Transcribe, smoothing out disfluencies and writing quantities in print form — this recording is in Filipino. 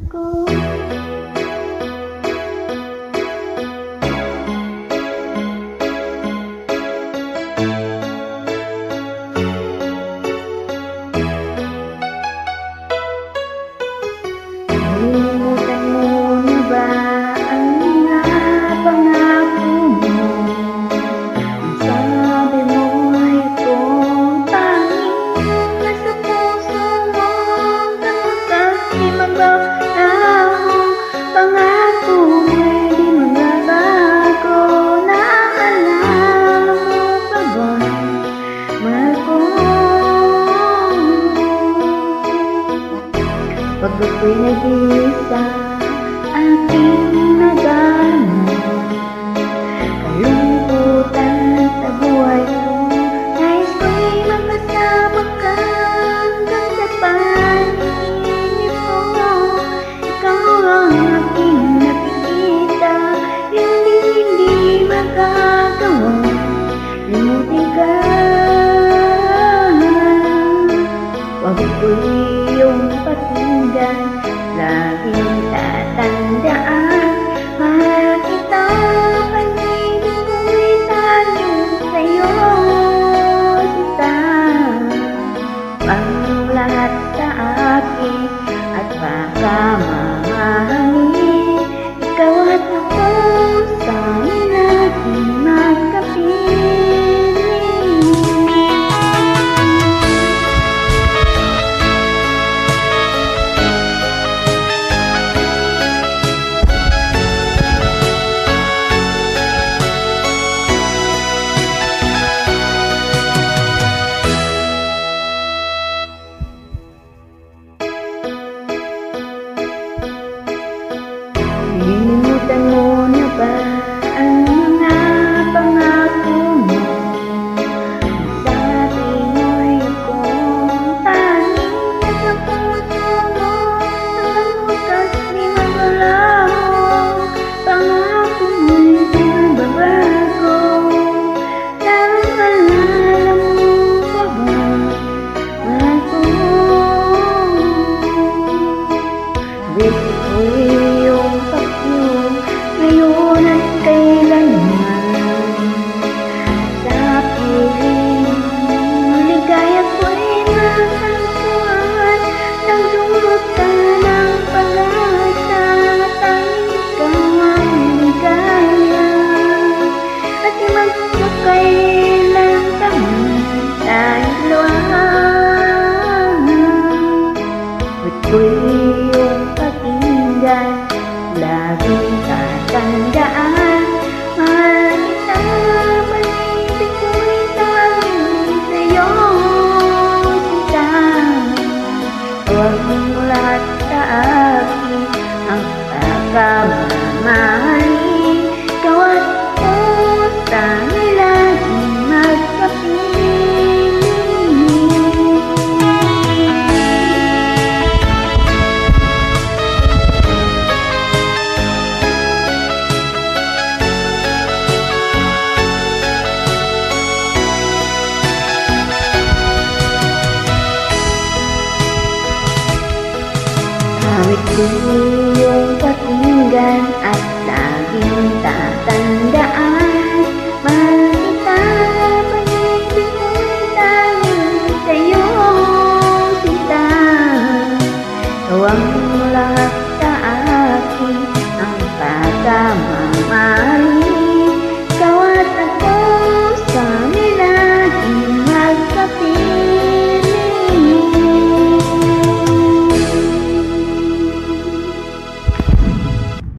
ko. Nalimutan mo na ba ang mga pangako mo? Ang sabi mo ay akong tanging nasa puso mo. Tapos di magbago pangako mo'y di magbabago. Naalala mo pa ba, mahal ko? Pag ako'y nag-iisa, aking nagamit kalungkutan sa buhay ko. Nais ko'y makasama ka hanggang sa panaginip ko. Ikaw ang aking nakikita, hindi magagawa limutin ka. Huwag ko'y iyong pakinggan, laging tatandaan, mahal kita, pag-ibig ko'y tanging sa'yo, sita. Ang lahat sa akin at baka mamahangin, ikaw at ako sa'yo natin magkapiling. Nalimutan mo na ba ang mga pangako mo? Ang sabi mo'y akong tanging nasa puso mo. Hanggang wakas di magbabago, pangako mo'y di magbabago. Naalala mo pa ba, mahal ko? Wish ko'y iyong pag-ibig ngayon at kailanman. Sa piling ligaya ko'y natagpuan, nagdulot ka ng pag-asa, tanging ikaw ang ligaya. At di magkakailan taman tayong dalawa. Ba't ko'y iyong pakinggan, laging tatandaan, mahal kita, pag-ibig ko'y tanging sa'yo, sita. Huwag mong lahat sa akin ang pagkamamahalin, ikaw at ako tanging laging magkapiling. Awit ko'y iyong pakinggan at laging tatandaan, mahal kita, pag-ibig ko'y tanging sa'yo, sita. Ikaw ang lahat sa akin, ang pagkamamahal